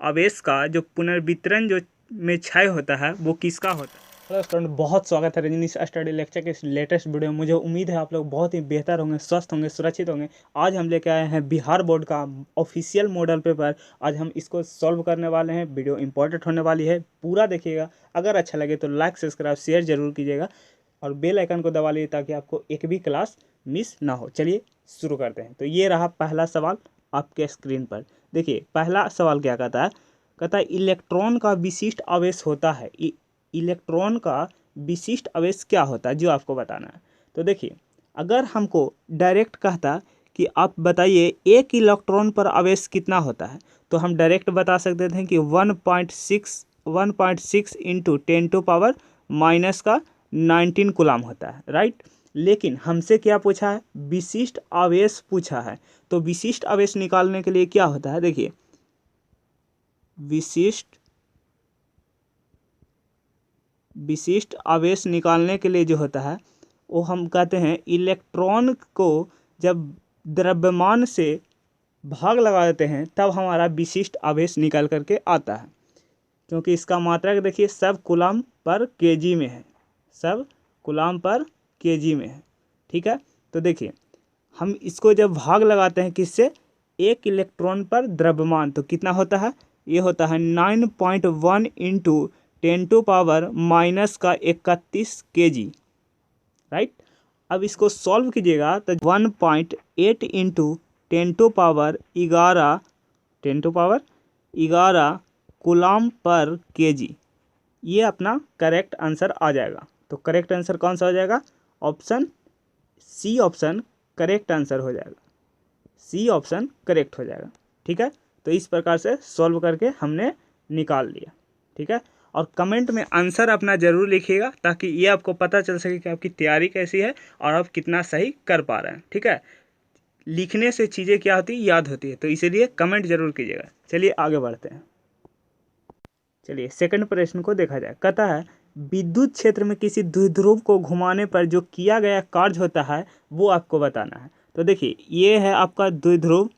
आवेश का जो पुनर्वितरण जो में क्षय होता है वो किसका होता है। हेलो स्टूडेंट, बहुत स्वागत है रजनीश स्टडी लेक्चर के इस लेटेस्ट वीडियो में। मुझे उम्मीद है आप लोग बहुत ही बेहतर होंगे, स्वस्थ होंगे, सुरक्षित होंगे। आज हम लेके आए हैं बिहार बोर्ड का ऑफिशियल मॉडल पेपर। आज हम इसको सॉल्व करने वाले हैं। वीडियो इंपॉर्टेंट होने वाली है, पूरा देखिएगा। अगर अच्छा लगे तो लाइक सब्सक्राइब शेयर जरूर कीजिएगा और बेल आइकन को दबा लीजिए ताकि आपको एक भी क्लास मिस ना हो। चलिए शुरू करते हैं। तो ये रहा पहला सवाल आपके स्क्रीन पर। देखिए पहला सवाल क्या कहता है। कहता है इलेक्ट्रॉन का विशिष्ट आवेश होता है। इलेक्ट्रॉन का विशिष्ट आवेश क्या होता है जो आपको बताना है। तो देखिए अगर हमको डायरेक्ट कहता कि आप बताइए एक इलेक्ट्रॉन पर आवेश कितना होता है, तो हम डायरेक्ट बता सकते थे कि 1.6 इंटू 10⁻⁻19 कूलम होता है, राइट। लेकिन हमसे क्या पूछा है, विशिष्ट आवेश पूछा है। तो विशिष्ट आवेश निकालने के लिए क्या होता है, देखिए विशिष्ट आवेश निकालने के लिए जो होता है वो हम कहते हैं इलेक्ट्रॉन को जब द्रव्यमान से भाग लगा देते हैं तब हमारा विशिष्ट आवेश निकल करके आता है। क्योंकि इसका मात्रक देखिए सब कूलम पर केजी में है, सब कूलम पर केजी में है, ठीक है। तो देखिए हम इसको जब भाग लगाते हैं किससे, एक इलेक्ट्रॉन पर द्रव्यमान, तो कितना होता है, ये होता है 9.1 इंटू 10⁻⁻31 kg, राइट। अब इसको सॉल्व कीजिएगा तो 1.8 इंटू 10⁻11 कूलम पर केजी, ये अपना करेक्ट आंसर आ जाएगा। तो करेक्ट आंसर कौन सा हो जाएगा, option C option correct answer हो जाएगा। सी ऑप्शन करेक्ट हो जाएगा, ठीक है। तो इस प्रकार से सॉल्व करके हमने निकाल लिया, ठीक है। और कमेंट में आंसर अपना ज़रूर लिखिएगा ताकि ये आपको पता चल सके कि आपकी तैयारी कैसी है और आप कितना सही कर पा रहे हैं, ठीक है। लिखने से चीज़ें क्या होती है, याद होती है, तो इसीलिए कमेंट जरूर कीजिएगा। चलिए आगे बढ़ते हैं। चलिए सेकंड प्रश्न को देखा जाए। कहता है विद्युत क्षेत्र में किसी द्विध्रुव को घुमाने पर जो किया गया कार्य होता है वो आपको बताना है। तो देखिए ये है आपका द्विध्रुव,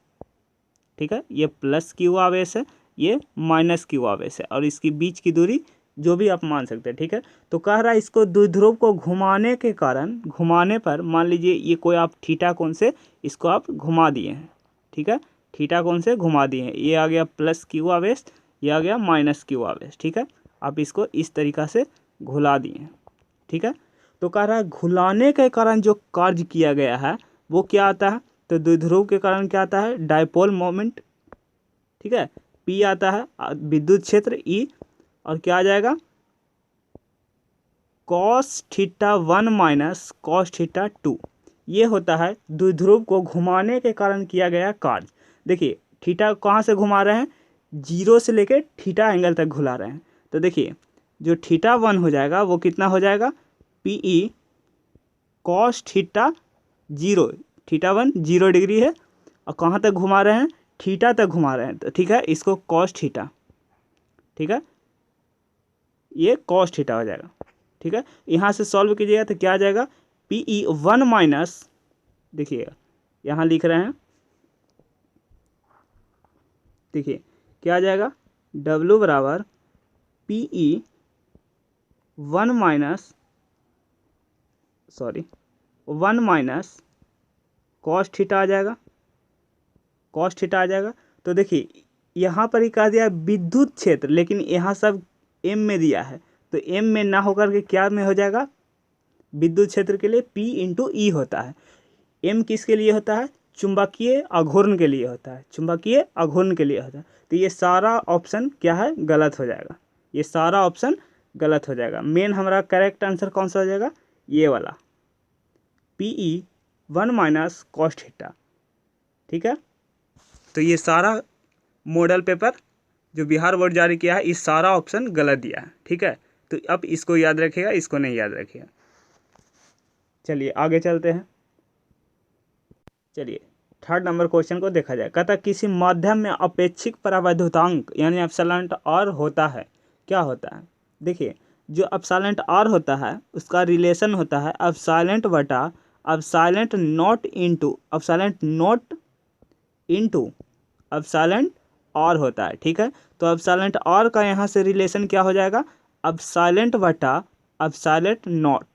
ठीक है, ये प्लस क्यू आवेश है, ये माइनस क्यू आवेश है और इसकी बीच की दूरी जो भी आप मान सकते हैं, ठीक है। तो कह रहा है इसको द्विध्रुव को घुमाने के कारण, घुमाने पर मान लीजिए ये कोई आप थीटा कोण से इसको आप घुमा दिए हैं, ठीक है, थीटा कोण से घुमा दिए हैं। ये आ गया प्लस क्यू आवेश, ये आ गया माइनस क्यू आवेश, ठीक है। आप इसको इस तरीक़ा से घुला दिए हैं, ठीक है। तो कह रहा है घुलाने के कारण जो कार्य किया गया है वो क्या आता है, तो द्विध्रुव के कारण क्या आता है, डायपोल मोमेंट, ठीक है, पी आता है, विद्युत क्षेत्र ई, और क्या आ जाएगा, cos θ1 माइनस cos θ2। ये होता है द्विध्रुव को घुमाने के कारण किया गया कार्य। देखिए थीटा कहाँ से घुमा रहे हैं, जीरो से लेके थीटा एंगल तक घुला रहे हैं। तो देखिए जो θ1 हो जाएगा वो कितना हो जाएगा, पी cos θ0, θ1 0 डिग्री है और कहाँ तक घुमा रहे हैं, थीटा तक घुमा रहे हैं, तो ठीक है, इसको cos θ, ठीक है, ये cos θ हो जाएगा, ठीक है। यहाँ से सॉल्व कीजिएगा तो क्या आ जाएगा, PE1 माइनस, देखिएगा यहाँ लिख रहे हैं, देखिए क्या आ जाएगा, W बराबर PE1 माइनस 1 माइनस cos θ आ जाएगा, cos θ आ जाएगा। तो देखिए यहाँ पर ही कह दिया विद्युत क्षेत्र, लेकिन यहाँ सब m में दिया है, तो m में ना होकर के क्या में हो जाएगा, विद्युत क्षेत्र के लिए P इंटू ई होता है। m किसके लिए होता है, चुंबकीय आघूर्ण के लिए होता है, चुंबकीय आघूर्ण के लिए होता है। तो ये सारा ऑप्शन क्या है, गलत हो जाएगा, ये सारा ऑप्शन गलत हो जाएगा। मेन हमारा करेक्ट आंसर कौन सा हो जाएगा, ये वाला PE1 माइनस cos θ, ठीक है। तो ये सारा मॉडल पेपर जो बिहार बोर्ड जारी किया है इस सारा ऑप्शन गलत दिया है, ठीक है। तो अब इसको याद रखिएगा, इसको नहीं याद रखिएगा। चलिए आगे चलते हैं। चलिए थर्ड नंबर क्वेश्चन को देखा जाए। कहता किसी माध्यम में अपेक्षिक परावैद्युतांक यानी एप्सिलॉन आर होता है, क्या होता है। देखिए जो एप्सिलॉन आर होता है उसका रिलेशन होता है एप्सिलॉन बटा epsilon not into epsilon R होता है, ठीक है। तो एप्सिलॉन आर का यहाँ से रिलेशन क्या हो जाएगा, एप्सिलॉन बटा एप्सिलॉन नॉट,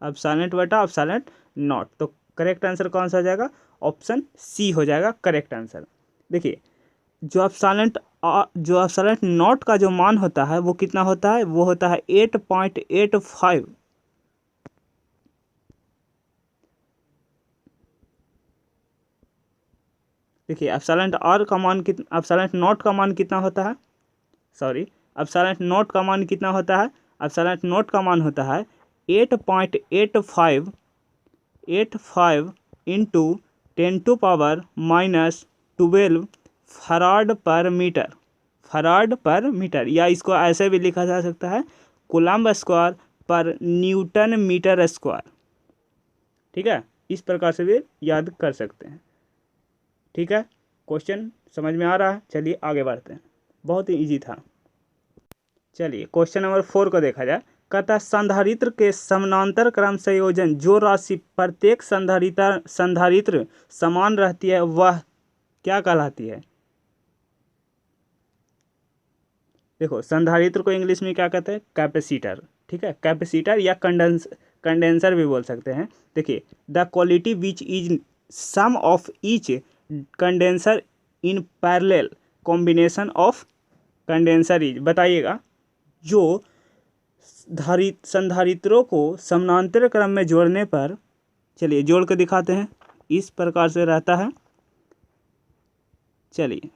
एप्सिलॉन बटा एप्सिलॉन नॉट। तो करेक्ट आंसर कौन सा हो जाएगा, ऑप्शन सी हो जाएगा करेक्ट आंसर। देखिए जो एप्सिलॉन नॉट का जो मान होता है वो कितना होता है, वो होता है 8.85। देखिए एप्सिलॉन आर का मान कितना, एप्सिलॉन नॉट का मान कितना होता है, सॉरी एप्सिलॉन नॉट का मान कितना होता है, एप्सिलॉन नॉट का मान होता है 8.85 इंटू 10⁻⁻12 फराड पर मीटर, फराड पर मीटर, या इसको ऐसे भी लिखा जा सकता है कूलम्ब स्क्वायर पर न्यूटन मीटर स्क्वायर, ठीक है। इस प्रकार से भी याद कर सकते हैं, ठीक है। क्वेश्चन समझ में आ रहा है, चलिए आगे बढ़ते हैं, बहुत ही इजी था। चलिए क्वेश्चन नंबर 4 को देखा जाए। कहता है संधारित्र के समानांतर क्रम संयोजन जो राशि प्रत्येक संधारित्र समान रहती है वह क्या कहलाती है। देखो संधारित्र को इंग्लिश में क्या कहते हैं, कैपेसिटर, ठीक है। कैपेसिटर या कंडेंसर भी बोल सकते हैं। देखिए the quality which is sum of each condenser in parallel combination of condenser is, बताइएगा जो संधारित्रों को समानांतर क्रम में जोड़ने पर, चलिए जोड़ के दिखाते हैं, इस प्रकार से रहता है। चलिए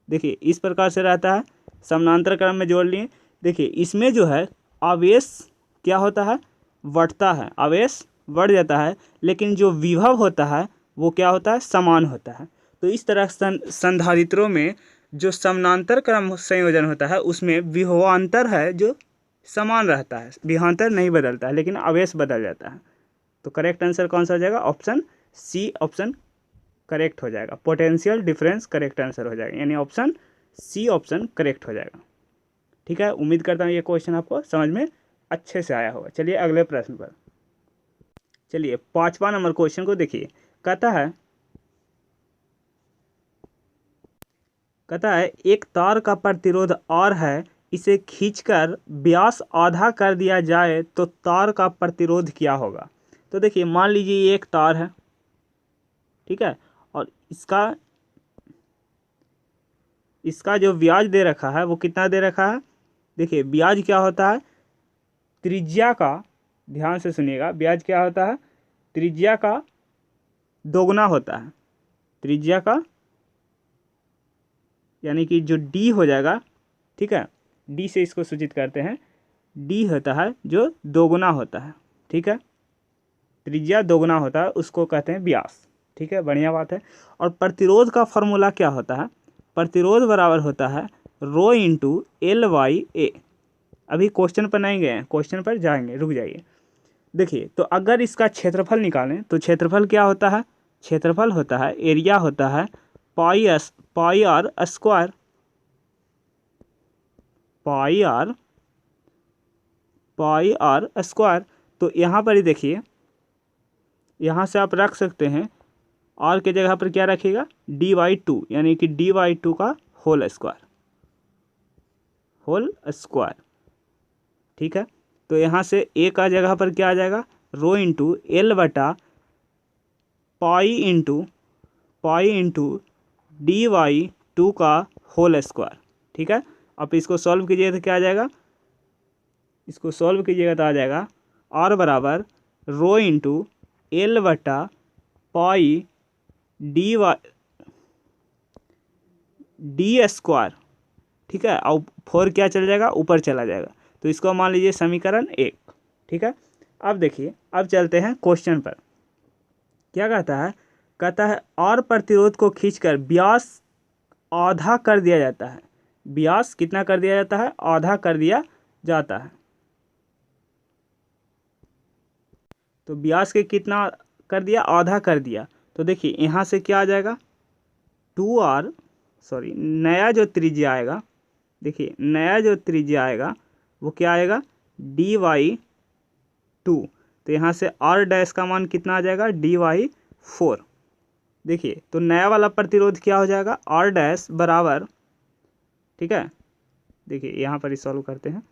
देखिए इस प्रकार से रहता है, समानांतर क्रम में जोड़ लिए। देखिए इसमें जो है आवेश क्या होता है, बढ़ता है, आवेश बढ़ जाता है, लेकिन जो विभव होता है वो क्या होता है, समान होता है। तो इस तरह संधारित्रों में जो समानांतर क्रम संयोजन होता है उसमें विभवांतर है जो समान रहता है, विभवांतर नहीं बदलता है लेकिन आवेश बदल जाता है। तो करेक्ट आंसर कौन सा हो जाएगा, ऑप्शन सी, ऑप्शन करेक्ट हो जाएगा। पोटेंशियल डिफरेंस करेक्ट आंसर हो जाएगा, यानी ऑप्शन सी ऑप्शन करेक्ट हो जाएगा, ठीक है। उम्मीद करता हूँ ये क्वेश्चन आपको समझ में अच्छे से आया होगा। चलिए अगले प्रश्न पर, चलिए 5वां नंबर क्वेश्चन को देखिए। कहता है एक तार का प्रतिरोध R है, इसे खींचकर व्यास आधा कर दिया जाए तो तार का प्रतिरोध क्या होगा। तो देखिए मान लीजिए ये एक तार है, ठीक है, और इसका जो व्यास दे रखा है वो कितना दे रखा है। देखिए व्यास क्या होता है, त्रिज्या का, ध्यान से सुनिएगा, व्यास क्या होता है, त्रिज्या का दोगुना होता है, त्रिज्या का, यानी कि जो d हो जाएगा, ठीक है, d से इसको सूचित करते हैं, d होता है जो दोगुना होता है, ठीक है, त्रिज्या दोगुना होता है उसको कहते हैं व्यास, ठीक है, बढ़िया बात है। और प्रतिरोध का फॉर्मूला क्या होता है, प्रतिरोध बराबर होता है रो इंटू L/A। अभी क्वेश्चन पर नहीं गए हैं, क्वेश्चन पर जाएंगे, रुक जाइए। देखिए तो अगर इसका क्षेत्रफल निकालें तो क्षेत्रफल क्या होता है, क्षेत्रफल होता है, एरिया होता है pi r square, pi r square. तो यहाँ पर ही देखिए, यहाँ से आप रख सकते हैं आर के जगह पर क्या रखिएगा, dy/2, यानी कि dy/2 का होल स्क्वायर, ठीक है। तो यहाँ से a का जगह पर क्या आ जाएगा, रो इंटू L बटा पाई इंटू dy/2 का होल स्क्वायर, ठीक है। अब इसको सॉल्व कीजिए तो क्या आ जाएगा, इसको सॉल्व कीजिएगा तो आ जाएगा r बराबर रो इंटू L बटा पाई डी स्क्वायर, ठीक है, और 4 क्या चला जाएगा, ऊपर चला जाएगा। तो इसको मान लीजिए समीकरण 1, ठीक है। अब देखिए, अब चलते हैं क्वेश्चन पर। क्या कहता है R प्रतिरोध को खींचकर व्यास आधा कर दिया जाता है, व्यास कितना कर दिया जाता है, आधा कर दिया जाता है। तो व्यास के कितना कर दिया, आधा कर दिया। तो देखिए यहाँ से क्या आ जाएगा, 2R, सॉरी नया जो त्रिज्या आएगा, देखिए नया जो त्रिज्या आएगा वो क्या आएगा, dy/2। तो यहाँ से R डैश का मान कितना आ जाएगा, dy/4, देखिए तो नया वाला प्रतिरोध क्या हो जाएगा, आर डैश बराबर, ठीक है, देखिए यहाँ पर सॉल्व करते हैं,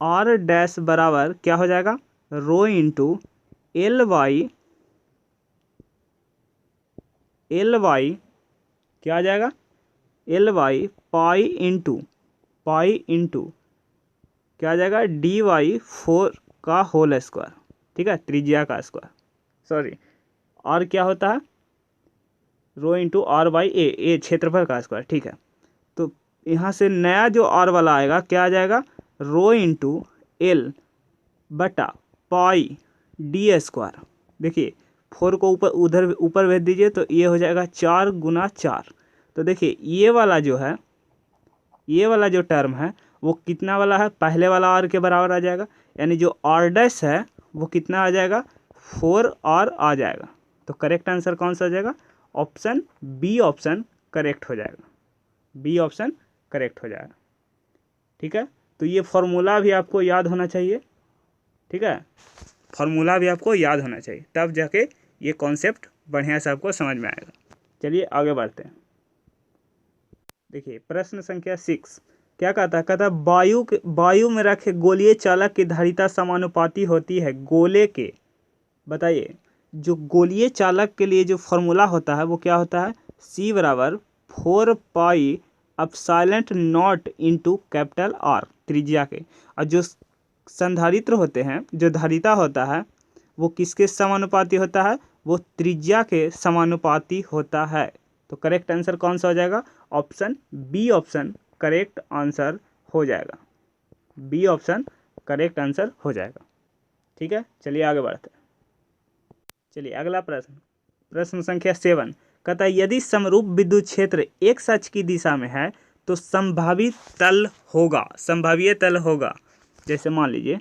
आर डैश बराबर क्या हो जाएगा, रो इंटू एल वाई क्या आ जाएगा, एल वाई पाई इंटू क्या आ जाएगा, डी वाई 4 का होल स्क्वायर, ठीक है, त्रिज्या का स्क्वायर, सॉरी और क्या होता है, रो इंटू आर बाई ए क्षेत्रफल का स्क्वायर, ठीक है। तो यहाँ से नया जो आर वाला आएगा क्या आ जाएगा, रो इंटू एल बटा पाई डी स्क्वायर, देखिए 4 को उधर ऊपर भेज दीजिए तो ये हो जाएगा 4 गुना 4। तो देखिए ये वाला जो है, ये वाला जो टर्म है वो कितना वाला है, पहले वाला आर के बराबर आ जाएगा, यानी जो आर डैश है वो कितना आ जाएगा, 4 आर आ जाएगा। तो करेक्ट आंसर कौन सा आ जाएगा, ऑप्शन बी ऑप्शन करेक्ट हो जाएगा, बी ऑप्शन करेक्ट हो जाएगा, ठीक है। तो ये फॉर्मूला भी आपको याद होना चाहिए, ठीक है, फॉर्मूला भी आपको याद होना चाहिए, तब जाके ये कॉन्सेप्ट बढ़िया से आपको समझ में आएगा। चलिए आगे बढ़ते हैं। देखिए प्रश्न संख्या 6 क्या कहता है, कहता है वायु में रखे गोलीय चालक की धारिता समानुपाती होती है गोले के, बताइए जो गोलीय चालक के लिए जो फॉर्मूला होता है वो क्या होता है, C बराबर 4 pi epsilon not into capital R त्रिज्या के, और जो संधारित्र होते हैं, जो धारिता होता है वो किसके समानुपाती होता है, वो त्रिज्या के समानुपाती होता है। तो करेक्ट आंसर कौन सा हो जाएगा, option B option correct answer हो जाएगा, बी ऑप्शन करेक्ट आंसर हो जाएगा, ठीक है। चलिए आगे बढ़ते हैं। चलिए अगला प्रश्न, प्रश्न संख्या 7 कहता है यदि समरूप विद्युत क्षेत्र एक्स अक्ष की दिशा में है तो संभावित तल होगा, संभाव्य तल होगा, जैसे मान लीजिए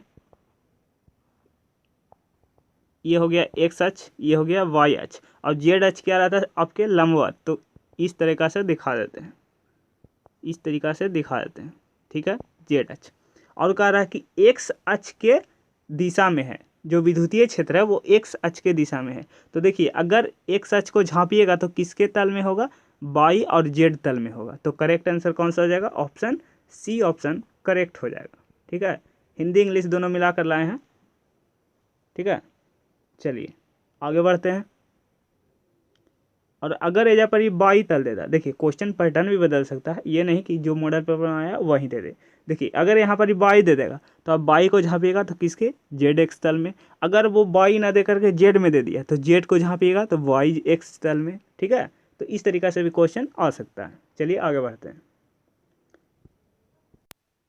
ये हो गया एक्स अक्ष, ये हो गया वाई अक्ष, और जेड अक्ष क्या रहता है आपके लंबवत, तो इस तरीक़ा से दिखा देते हैं, इस तरीक़ा से दिखा देते हैं, ठीक है, जेड अक्ष। और कह रहा है कि एक्स अक्ष के दिशा में है, जो विद्युतीय क्षेत्र है वो एक्स अक्ष के दिशा में है। तो देखिए अगर एक्स अक्ष को झांपिएगा तो किसके तल में होगा, वाई और जेड तल में होगा। तो करेक्ट आंसर कौन सा हो जाएगा, ऑप्शन सी ऑप्शन करेक्ट हो जाएगा, ठीक है। हिंदी इंग्लिश दोनों मिलाकर लाए हैं, ठीक है। चलिए आगे बढ़ते हैं। और अगर एजा पर ये बाई तल देता, देखिए क्वेश्चन पैटर्न भी बदल सकता है, ये नहीं कि जो मॉडल पेपर में आया वहीं दे दे। देखिए अगर यहाँ पर ये बाई दे देगा तो आप बाई को झाँपिएगा तो किसके, जेड एक्स तल में। अगर वो बाई ना दे करके जेड में दे दिया तो जेड को झाँपिएगा तो वाई एक्स तल में, ठीक है। तो इस तरीक़ा से भी क्वेश्चन आ सकता है। चलिए आगे बढ़ते हैं।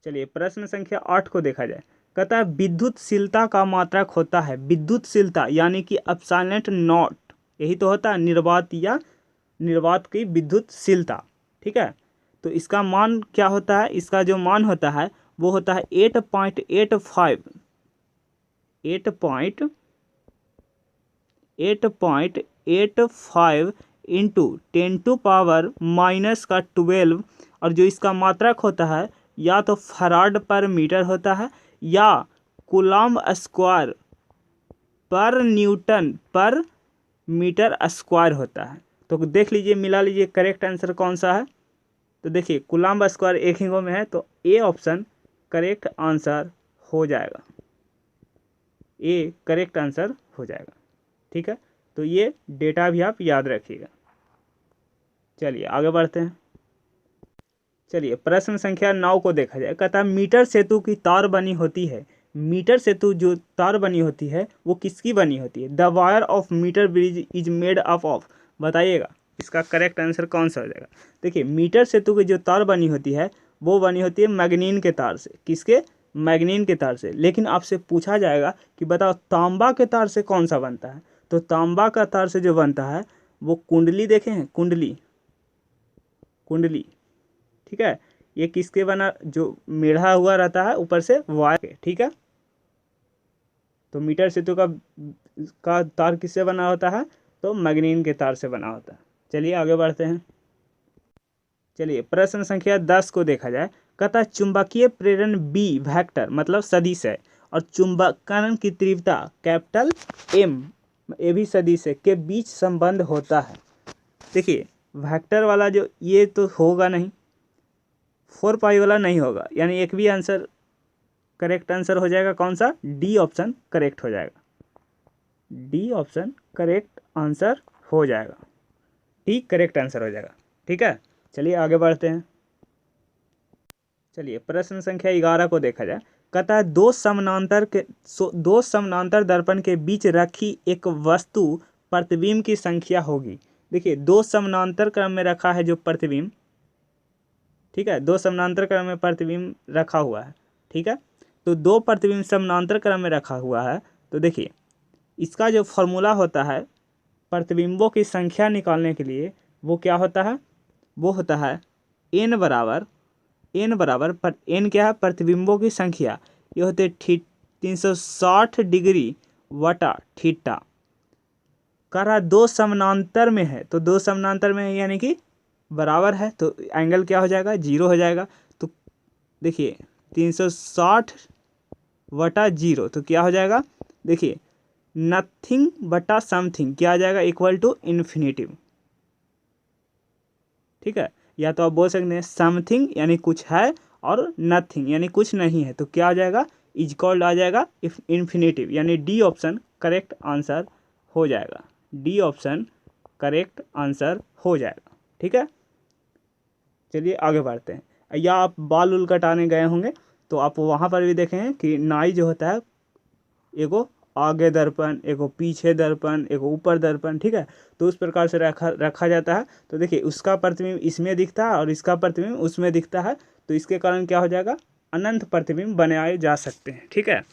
चलिए प्रश्न संख्या 8 को देखा जाए, कहता है विद्युतशीलता का मात्रक होता है, विद्युतशीलता यानी कि एप्सिलॉन नॉट, यही तो होता है निर्वात या निर्वात की विद्युतशीलता, ठीक है। तो इसका मान क्या होता है, इसका जो मान होता है वो होता है 8.85 इंटू 10⁻⁻12, और जो इसका मात्रक होता है या तो फराड पर मीटर होता है या कूलम्ब स्क्वायर पर न्यूटन पर मीटर स्क्वायर होता है। तो देख लीजिए, मिला लीजिए करेक्ट आंसर कौन सा है। तो देखिए कूलम्ब स्क्वायर एक ही गो में है तो ए ऑप्शन करेक्ट आंसर हो जाएगा, ए करेक्ट आंसर हो जाएगा, ठीक है। तो ये डेटा भी आप याद रखिएगा। चलिए आगे बढ़ते हैं। चलिए प्रश्न संख्या 9 को देखा जाए, कहता है मीटर सेतु की तार बनी होती है, मीटर सेतु जो तार बनी होती है वो किसकी बनी होती है, the wire of metre bridge is made up of, बताइएगा इसका करेक्ट आंसर कौन सा हो जाएगा। देखिए मीटर सेतु की जो तार बनी होती है वो बनी होती है मैग्नीन के तार से, किसके, मैग्नीन के तार से। लेकिन आपसे पूछा जाएगा कि बताओ तांबा के तार से कौन सा बनता है, तो तांबा का तार से जो बनता है वो कुंडली, देखे हैं कुंडली, कुंडली, ठीक है। ये किसके बना, जो मेढ़ा हुआ रहता है ऊपर से वायर के, ठीक है। तो मीटर सेतु का तार किससे बना होता है, तो मैग्नीन के तार से बना होता है। चलिए आगे बढ़ते हैं। चलिए प्रश्न संख्या 10 को देखा जाए, कहता है चुंबकीय प्रेरण बी वेक्टर मतलब सदिश है और चुंबकन की तीव्रता कैपिटल M ए बी सदिश के बीच संबंध होता है। देखिए वेक्टर वाला जो ये तो होगा नहीं, 4 पाई वाला नहीं होगा, यानी एक भी आंसर करेक्ट आंसर हो जाएगा कौन सा, डी ऑप्शन करेक्ट हो जाएगा, डी ऑप्शन करेक्ट आंसर हो जाएगा, डी करेक्ट आंसर हो जाएगा। ठीक है, चलिए आगे बढ़ते हैं। चलिए प्रश्न संख्या 11 को देखा जाए। कहता है दो समानांतर दर्पण के बीच रखी एक वस्तु प्रतिबिंब की संख्या होगी। देखिए दो समानांतर क्रम में रखा है जो प्रतिबिंब, ठीक है, दो समानांतर क्रम में प्रतिबिंब रखा हुआ है। ठीक है, तो दो प्रतिबिंब समानांतर क्रम में रखा हुआ है, तो देखिए इसका जो फॉर्मूला होता है प्रतिबिंबों की संख्या निकालने के लिए वो क्या होता है, वो होता है n बराबर पर n क्या है, प्रतिबिंबों की संख्या, ये होते 360 डिग्री वटा थीटा। कह रहा दो समानांतर में है, तो दो समानांतर में है यानी कि बराबर है, तो एंगल क्या हो जाएगा, 0 हो जाएगा। तो देखिए 360 वटा 0 तो क्या हो जाएगा, देखिए नथिंग बटा समथिंग क्या आ जाएगा, इक्वल टू इन्फिनिटिव। ठीक है, या तो आप बोल सकते हैं समथिंग यानी कुछ है और नथिंग यानी कुछ नहीं है, तो क्या आ जाएगा, इज कॉल्ड आ जाएगा इन्फिनिटिव, यानी डी ऑप्शन करेक्ट आंसर हो जाएगा, डी ऑप्शन करेक्ट आंसर हो जाएगा। ठीक है, चलिए आगे बढ़ते हैं। या आप बाल उल कटाने गए होंगे तो आप वहाँ पर भी देखें कि नाई जो होता है एगो आगे दर्पण, एगो पीछे दर्पण, एगो ऊपर दर्पण, ठीक है, तो उस प्रकार से रखा जाता है। तो देखिए उसका प्रतिबिंब इसमें दिखता है और इसका प्रतिबिंब उसमें दिखता है, तो इसके कारण क्या हो जाएगा, अनंत प्रतिबिंब बनाए जा सकते हैं। ठीक है,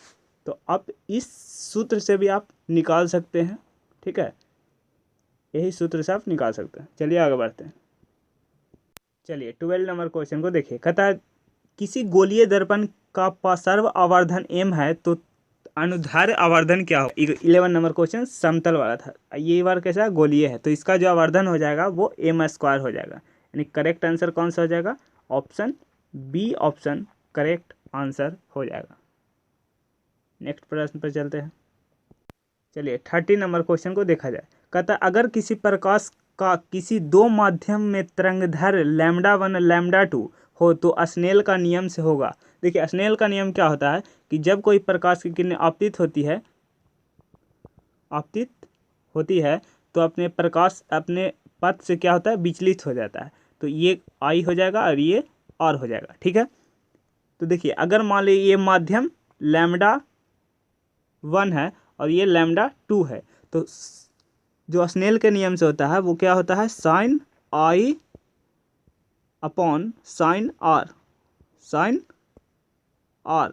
तो आप इस सूत्र से भी आप निकाल सकते हैं। ठीक है, यही सूत्र से आप निकाल सकते हैं। चलिए आगे बढ़ते हैं। चलिए 12 नंबर क्वेश्चन को देखिए। कहता है किसी गोलीय दर्पण का पार्श्व आवर्धन m है तो अनुदैर्ध्य आवर्धन क्या हो। 11 नंबर क्वेश्चन समतल वाला था, ये बार कैसा गोलीय है, तो इसका जो आवर्धन हो जाएगा वो m² हो जाएगा, यानी करेक्ट आंसर कौन सा हो जाएगा, option B option correct answer हो जाएगा। नेक्स्ट प्रश्न पर चलते हैं। चलिए 30 नंबर क्वेश्चन को देखा जाए। कहता अगर किसी प्रकाश का किसी दो माध्यम में तरंगदैर्घ्य λ1 λ2 हो तो स्नेल का नियम से होगा। देखिए स्नेल का नियम क्या होता है कि जब कोई प्रकाश की किरणें आपतित होती है तो अपने प्रकाश अपने पथ से क्या होता है, विचलित हो जाता है, तो ये I हो जाएगा और ये R हो जाएगा। ठीक है, तो देखिए अगर मान लीजिए ये माध्यम λ1 है और ये λ2 है, तो जो स्नेल के नियम से होता है वो क्या होता है, sine I upon sine R।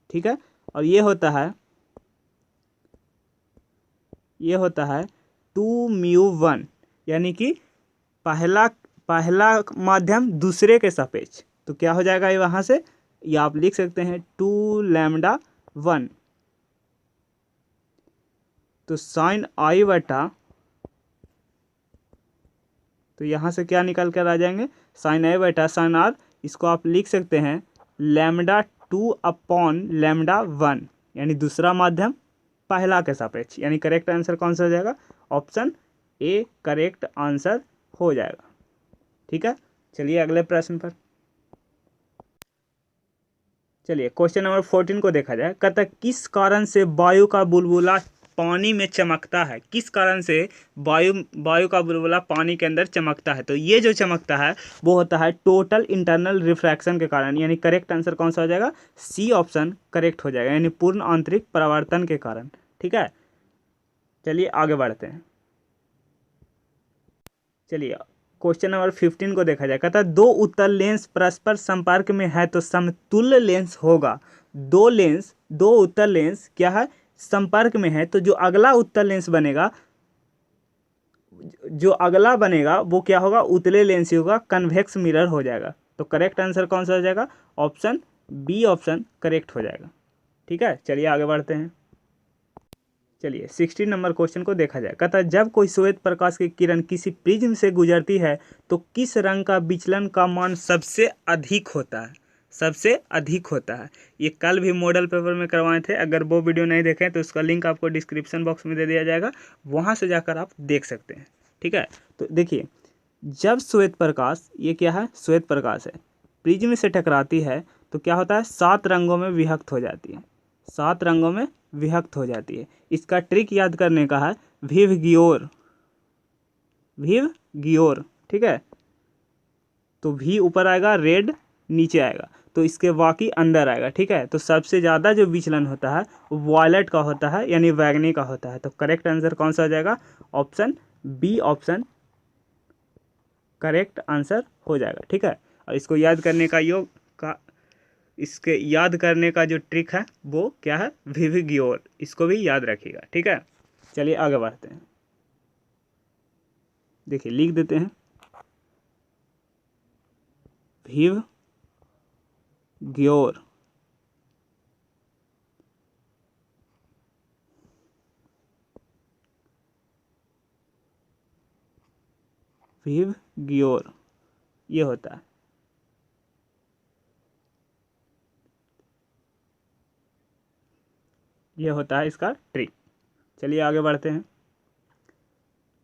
ठीक है, और ये होता है 2μ1, यानी कि पहला माध्यम दूसरे के सापेक्ष, तो क्या हो जाएगा ये वहाँ से, या आप लिख सकते हैं 2λ1, तो साइन I बटा, तो यहाँ से क्या निकल कर आ जाएंगे, साइन I बटा साइन R, इसको आप लिख सकते हैं λ2 अपॉन λ1, यानी दूसरा माध्यम पहला के सापेक्ष, यानी करेक्ट आंसर कौन सा हो जाएगा, ऑप्शन ए करेक्ट आंसर हो जाएगा। ठीक है, चलिए अगले प्रश्न पर। चलिए क्वेश्चन नंबर 14 को देखा जाए। कहता किस कारण से वायु का बुलबुला पानी में चमकता है, किस कारण से वायु का बुलबुला पानी के अंदर चमकता है, तो ये जो चमकता है वो होता है टोटल इंटरनल रिफ्रैक्शन के कारण, यानी करेक्ट आंसर कौन सा हो जाएगा, सी ऑप्शन करेक्ट हो जाएगा, यानी पूर्ण आंतरिक परावर्तन के कारण। ठीक है, चलिए आगे बढ़ते हैं। चलिए क्वेश्चन नंबर 15 को देखा जाए। कहता है दो उत्तल लेंस परस्पर संपर्क में है तो समतुल्य लेंस होगा। दो उत्तल लेंस क्या है, संपर्क में है, तो जो अगला उत्तल लेंस बनेगा, वो क्या होगा, उत्तले लेंस ही होगा, कन्वेक्स मिरर हो जाएगा। तो करेक्ट आंसर कौन सा हो जाएगा, ऑप्शन बी ऑप्शन करेक्ट हो जाएगा। ठीक है, चलिए आगे बढ़ते हैं। चलिए 16 नंबर क्वेश्चन को देखा जाए। कहता है जब कोई श्वेत प्रकाश की किरण किसी प्रिज्म से गुजरती है तो किस रंग का विचलन का मान सबसे अधिक होता है, सबसे अधिक होता है। ये कल भी मॉडल पेपर में करवाए थे, अगर वो वीडियो नहीं देखें तो उसका लिंक आपको डिस्क्रिप्शन बॉक्स में दे दिया जाएगा, वहाँ से जाकर आप देख सकते हैं। ठीक है, तो देखिए जब श्वेत प्रकाश, ये क्या है, श्वेत प्रकाश है, प्रिज्म से टकराती है तो क्या होता है, 7 रंगों में विभक्त हो जाती है, 7 रंगों में विभक्त हो जाती है। इसका ट्रिक याद करने का है, विव गियोर। ठीक है, तो भी ऊपर आएगा, रेड नीचे आएगा, तो इसके बाकी अंदर आएगा। ठीक है, तो सबसे ज़्यादा जो विचलन होता है वो वॉयलेट का होता है, यानी बैगनी का होता है। तो करेक्ट आंसर कौन सा हो जाएगा, option B option correct answer हो जाएगा। ठीक है, और इसको याद करने का इसके याद करने का जो ट्रिक है वो क्या है, विव गियोर, इसको भी याद रखिएगा। ठीक है, चलिए आगे बढ़ते हैं। देखिए लिख देते हैं, विव गियोर, विव गियोर ये होता है। ये होता है इसका ट्रिक। चलिए आगे बढ़ते हैं।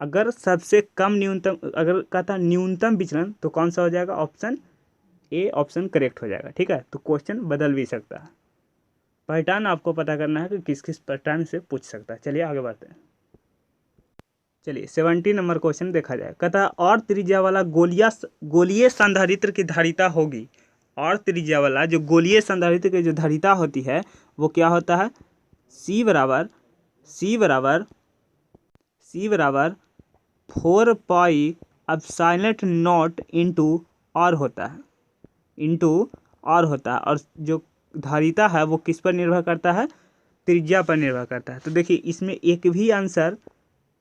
अगर सबसे कम न्यूनतम, अगर कहता न्यूनतम विचलन, तो कौन सा हो जाएगा, ऑप्शन ए ऑप्शन करेक्ट हो जाएगा। ठीक है, तो क्वेश्चन बदल भी सकता है, पैटर्न आपको पता करना है कि किस किस पैटर्न से पूछ सकता है। चलिए आगे बढ़ते हैं। चलिए 70 नंबर क्वेश्चन देखा जाए। कहता है और त्रिज्या वाला गोलीय संधारित्र की धारिता होगी, और त्रिज्या वाला जो गोलीय संधारित्र की जो धारिता होती है वो क्या होता है, सी बराबर 4 pi epsilon not into R होता है, और जो धारिता है वो किस पर निर्भर करता है, त्रिज्या पर निर्भर करता है। तो देखिए इसमें एक भी आंसर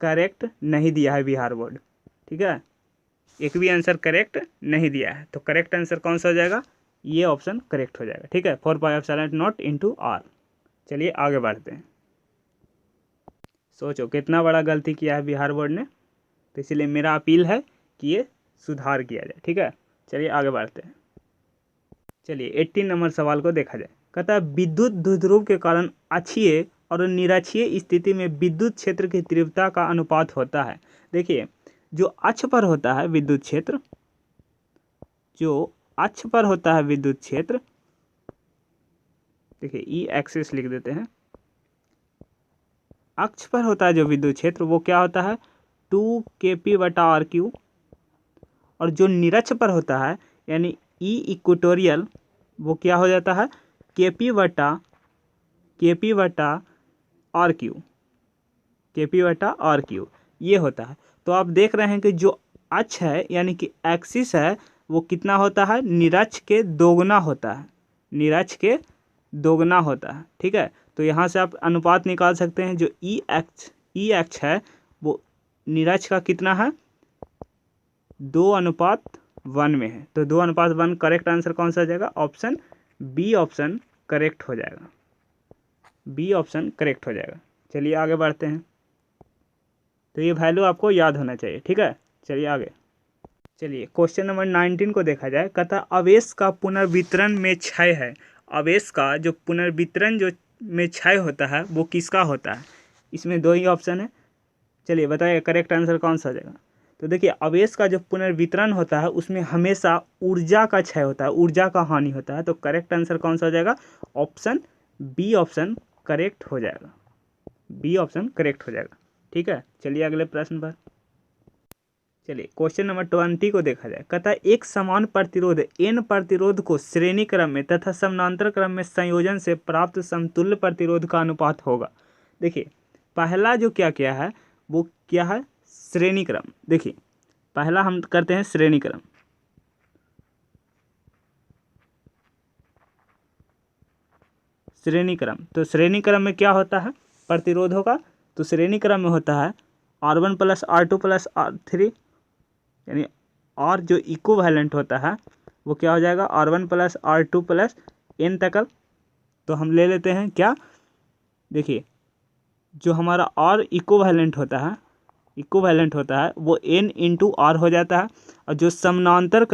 करेक्ट नहीं दिया है बिहार बोर्ड। ठीक है, एक भी आंसर करेक्ट नहीं दिया है, तो करेक्ट आंसर कौन सा हो जाएगा, ये ऑप्शन करेक्ट हो जाएगा। ठीक है, 4 pi epsilon not into R. चलिए आगे बढ़ते हैं। सोचो कितना बड़ा गलती किया है बिहार बोर्ड ने, तो इसलिए मेरा अपील है कि ये सुधार किया जाए। ठीक है, चलिए आगे बढ़ते हैं। चलिए 18 नंबर सवाल को देखा जाए। कहता है विद्युत द्विध्रुव के कारण अक्षीय और निरक्षीय स्थिति में विद्युत क्षेत्र की तीव्रता का अनुपात होता है। देखिए जो अक्ष पर होता है विद्युत क्षेत्र, जो अक्ष पर होता है विद्युत क्षेत्र, देखिए ई एक्सिस लिख देते हैं, अक्ष पर होता है जो विद्युत क्षेत्र वो क्या होता है, 2 kp/r³। और जो निरक्ष पर होता है यानी ई इक्वेटोरियल, वो क्या हो जाता है, kp/r³, kp/r³ ये होता है। तो आप देख रहे हैं कि जो अक्ष है यानी कि एक्सिस है वो कितना होता है, निरक्ष के दोगुना होता है, निरक्ष के दोगुना होता है। ठीक है, तो यहाँ से आप अनुपात निकाल सकते हैं, जो ई एक्स है वो निरक्ष का कितना है, 2:1 में है। तो 2:1 करेक्ट आंसर कौन सा हो जाएगा, ऑप्शन बी ऑप्शन करेक्ट हो जाएगा, बी ऑप्शन करेक्ट हो जाएगा। चलिए आगे बढ़ते हैं। तो ये वैल्यू आपको याद होना चाहिए। ठीक है, चलिए आगे। चलिए क्वेश्चन नंबर 19 को देखा जाए। कहता आवेश का पुनर्वितरण में क्षय है, आवेश का जो पुनर्वितरण जो में क्षय होता है वो किसका होता है। इसमें 2 ही ऑप्शन है, चलिए बताइए करेक्ट आंसर कौन सा हो जाएगा। तो देखिए आवेश का जो पुनर्वितरण होता है उसमें हमेशा ऊर्जा का क्षय होता है, ऊर्जा का हानि होता है। तो करेक्ट आंसर कौन सा हो जाएगा, ऑप्शन बी ऑप्शन करेक्ट हो जाएगा, बी ऑप्शन करेक्ट हो जाएगा। ठीक है, चलिए अगले प्रश्न पर। चलिए क्वेश्चन नंबर 20 को देखा जाए। कहता है एक समान प्रतिरोध n प्रतिरोध को श्रेणी क्रम में तथा समानांतर क्रम में संयोजन से प्राप्त समतुल्य प्रतिरोध का अनुपात होगा। देखिए पहला जो क्या है वो क्या है, श्रेणी क्रम। देखिए पहला हम करते हैं श्रेणी क्रम, श्रेणी क्रम। तो श्रेणी क्रम में क्या होता है प्रतिरोधों का, तो श्रेणी क्रम में होता है R1 + R2 + R3, यानी R जो इक्विवेलेंट होता है वो क्या हो जाएगा, R1 + R2 + n तक। तो हम ले लेते हैं क्या, देखिए जो हमारा R इक्विवेलेंट होता है वो n × R हो जाता है। और जो समानांतर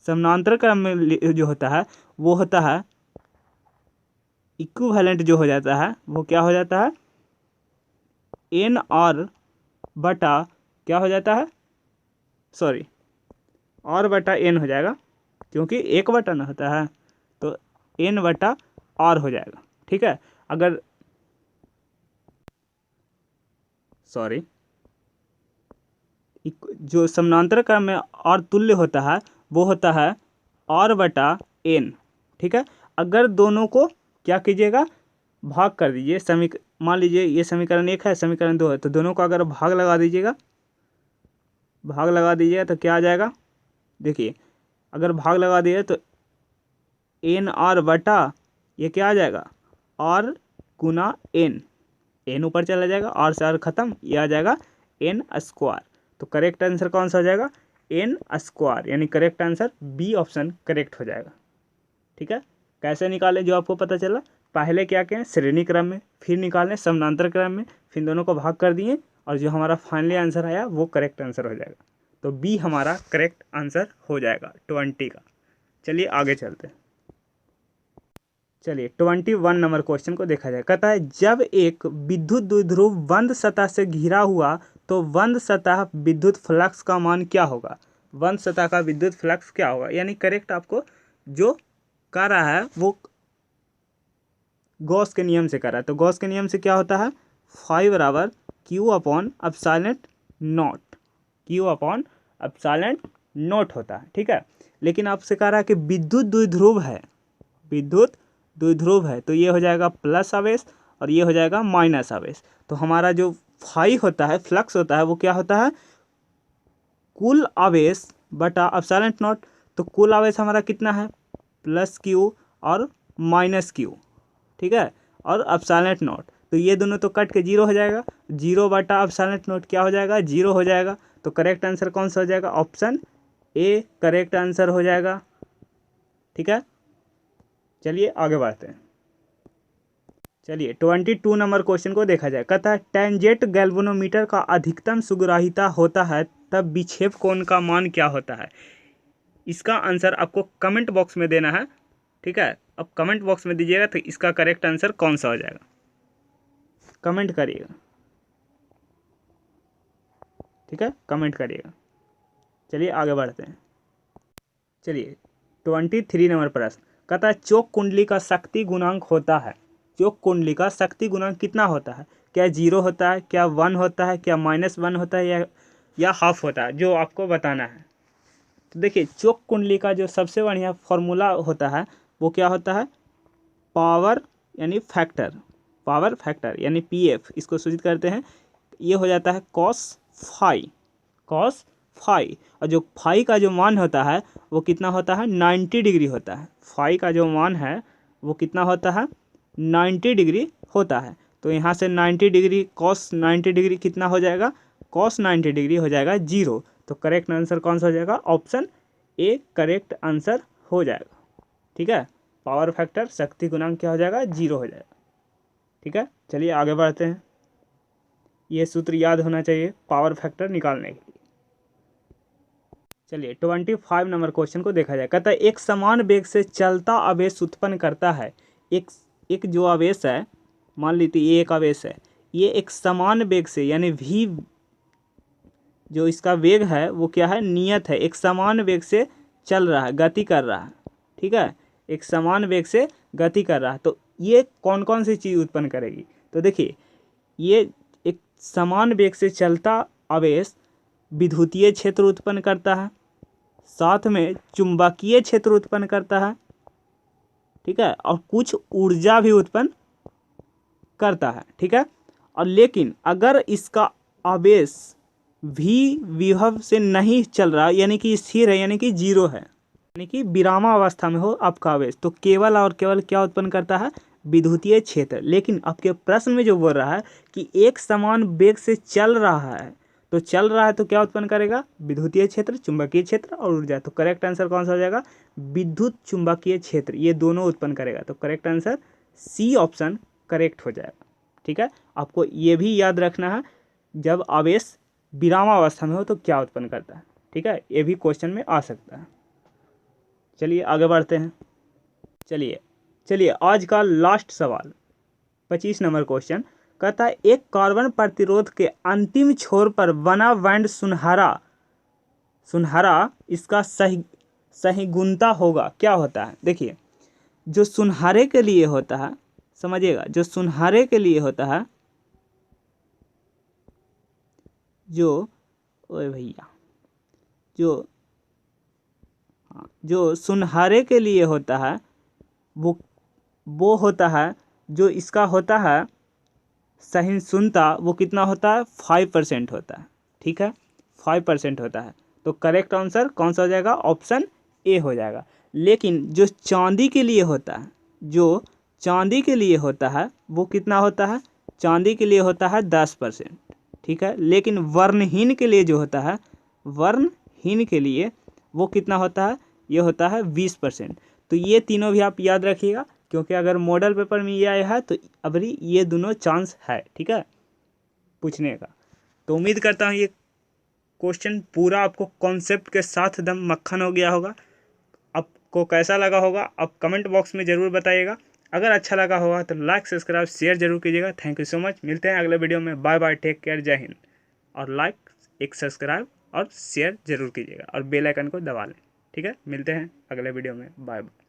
समानांतर क्रम में जो होता है वो होता है इक्विवेलेंट, जो हो जाता है वो क्या हो जाता है, एन आर बटा क्या हो जाता है, सॉरी आर बटा एन हो जाएगा, क्योंकि एक बटा ना होता है, तो एन बटा आर हो जाएगा। ठीक है, अगर सॉरी जो समानांतर क्रम में और तुल्य होता है वो होता है आर बटा एन। ठीक है, अगर दोनों को क्या कीजिएगा, भाग कर दीजिए। मान लीजिए ये समीकरण 1 है, समीकरण 2 है, तो दोनों को अगर भाग लगा दीजिएगा, भाग लगा दीजिएगा तो क्या आ जाएगा, देखिए अगर भाग लगा दिए तो एन आर बटा ये क्या आ जाएगा, आर गुना एन, एन ऊपर चला जाएगा, आर से आर खत्म, ये आ जाएगा एन स्क्वायर। तो करेक्ट आंसर कौन सा हो जाएगा, एन स्क्वायर, यानी correct answer B option correct हो जाएगा। ठीक है, कैसे निकालें जो आपको पता चला, पहले क्या करें श्रेणी क्रम में, फिर निकालें समानांतर क्रम में, फिर दोनों को भाग कर दिए और जो हमारा फाइनली आंसर आया वो करेक्ट आंसर हो जाएगा। तो बी हमारा करेक्ट आंसर हो जाएगा 20 का। चलिए आगे चलते हैं। चलिए 21 नंबर क्वेश्चन को देखा जाए। कहता है जब एक विद्युत द्विध्रुव बंद सतह से घिरा हुआ तो बंद सतह विद्युत फ्लक्स का मान क्या होगा। बंद सतह का विद्युत फ्लक्स क्या होगा, यानी करेक्ट आपको जो कर रहा है वो गॉस के नियम से कर रहा है। तो गॉस के नियम से क्या होता है, फाई बराबर Q upon epsilon not, Q upon epsilon not होता है। ठीक है, लेकिन आपसे कह रहा है कि विद्युत द्विध्रुव है, विद्युत द्विध्रुव है, तो ये हो जाएगा प्लस आवेश और ये हो जाएगा माइनस आवेश। तो हमारा जो फाई होता है, फ्लक्स होता है, वो क्या होता है, कुल आवेश बटा एप्सिलॉन नॉट। तो कुल आवेश हमारा कितना है, प्लस क्यू और माइनस क्यू। ठीक है, और एप्सिलॉन नॉट, तो ये दोनों तो कट के जीरो हो जाएगा, जीरो बटा एप्सिलॉन नॉट क्या हो जाएगा, जीरो हो जाएगा। तो करेक्ट आंसर कौन सा हो जाएगा, ऑप्शन ए करेक्ट आंसर हो जाएगा। ठीक है, चलिए आगे बढ़ते हैं। चलिए 22 नंबर क्वेश्चन को देखा जाए। कहता है टेंजेंट गैल्वेनोमीटर का अधिकतम सुग्राहिता होता है तब विक्षेप कोण का मान क्या होता है। इसका आंसर आपको कमेंट बॉक्स में देना है। ठीक है, अब कमेंट बॉक्स में दीजिएगा तो इसका करेक्ट आंसर कौन सा हो जाएगा, कमेंट करिएगा। ठीक है, कमेंट करिएगा। चलिए आगे बढ़ते हैं। चलिए 23 नंबर प्रश्न कहता है चौक कुंडली का शक्ति गुणांक होता है, चौक कुंडली का शक्ति गुणांक कितना होता है, क्या 0 होता है, क्या 1 होता है, क्या -1 होता है, या हाफ होता है, जो आपको बताना है। तो देखिए चौक कुंडली का जो सबसे बढ़िया फॉर्मूला होता है वो क्या होता है, पावर यानी फैक्टर, पावर फैक्टर यानी पीएफ, इसको सूचित करते हैं। ये हो जाता है कॉस फाई, कॉस फाई, और जो फाई का जो मान होता है वो कितना होता है, 90 डिग्री होता है। फाई का जो मान है वो कितना होता है, 90 डिग्री होता है। तो यहाँ से 90 डिग्री कॉस 90 डिग्री कितना हो जाएगा, कॉस 90 डिग्री हो जाएगा 0। तो करेक्ट आंसर कौन सा हो जाएगा, ऑप्शन ए करेक्ट आंसर हो जाएगा। ठीक है, पावर फैक्टर शक्ति गुणांक क्या हो जाएगा, 0 हो जाएगा। ठीक है, चलिए आगे बढ़ते हैं। ये सूत्र याद होना चाहिए पावर फैक्टर निकालने के लिए। चलिए 25 नंबर क्वेश्चन को देखा जाए। कहता है एक समान वेग से चलता आवेश उत्पन्न करता है, एक जो आवेश है, मान लीजिए ये एक आवेश है, ये एक समान वेग से यानी v जो इसका वेग है वो क्या है, नियत है, एक समान वेग से चल रहा है, गति कर रहा है। ठीक है, एक समान वेग से गति कर रहा है, तो ये कौन कौन सी चीज़ उत्पन्न करेगी। तो देखिए ये एक समान वेग से चलता आवेश विद्युतीय क्षेत्र उत्पन्न करता है, साथ में चुंबकीय क्षेत्र उत्पन्न करता है। ठीक है, और कुछ ऊर्जा भी उत्पन्न करता है। ठीक है, और लेकिन अगर इसका आवेश भी विभव से नहीं चल रहा, यानी कि स्थिर है, यानी कि 0 है, यानी कि विरामावस्था में हो आपका आवेश, तो केवल और केवल क्या उत्पन्न करता है, विद्युतीय क्षेत्र। लेकिन आपके प्रश्न में जो बोल रहा है कि एक समान वेग से चल रहा है, तो चल रहा है तो क्या उत्पन्न करेगा, विद्युतीय क्षेत्र, चुंबकीय क्षेत्र और ऊर्जा। तो करेक्ट आंसर कौन सा हो जाएगा, विद्युत चुंबकीय क्षेत्र, ये दोनों उत्पन्न करेगा। तो correct answer C option correct हो जाएगा। ठीक है, आपको ये भी याद रखना है जब आवेश विरामावस्था में हो तो क्या उत्पन्न करता है। ठीक है, ये भी क्वेश्चन में आ सकता है। चलिए आगे बढ़ते हैं। चलिए आज का लास्ट सवाल 25 नंबर क्वेश्चन कहता है एक कार्बन प्रतिरोध के अंतिम छोर पर बना बैंड सुनहरा इसका सही गुणता होगा, क्या होता है? देखिए जो सुनहरे के लिए होता है, समझिएगा, जो सुनहरे के लिए होता है, जो ओए भैया जो जो सुनहरे के लिए होता है वो होता है, जो इसका होता है सहिष्णुता, वो कितना होता है? 5% होता है। ठीक है, 5% होता है। तो करेक्ट आंसर कौन सा हो जाएगा? ऑप्शन ए हो जाएगा। लेकिन जो चांदी के लिए होता है, जो चांदी के लिए होता है वो कितना होता है? चांदी के लिए होता है 10%। ठीक है, लेकिन वर्णहीन के लिए जो होता है, वर्णहीन के लिए वो कितना होता है? ये होता है 20%। तो ये तीनों भी आप याद रखिएगा, क्योंकि अगर मॉडल पेपर में ये आया है तो अभी ये दोनों चांस है, ठीक है, पूछने का। तो उम्मीद करता हूँ ये क्वेश्चन पूरा आपको कॉन्सेप्ट के साथ एकदम मक्खन हो गया होगा। आपको कैसा लगा होगा आप कमेंट बॉक्स में ज़रूर बताइएगा। अगर अच्छा लगा होगा तो लाइक सब्सक्राइब शेयर जरूर कीजिएगा। थैंक यू सो मच, मिलते हैं अगले वीडियो में। बाय बाय, टेक केयर, जय हिंद। और लाइक, एक सब्सक्राइब और शेयर जरूर कीजिएगा और बेल आइकन को दबा लें। ठीक है, मिलते हैं अगले वीडियो में। Bye bye.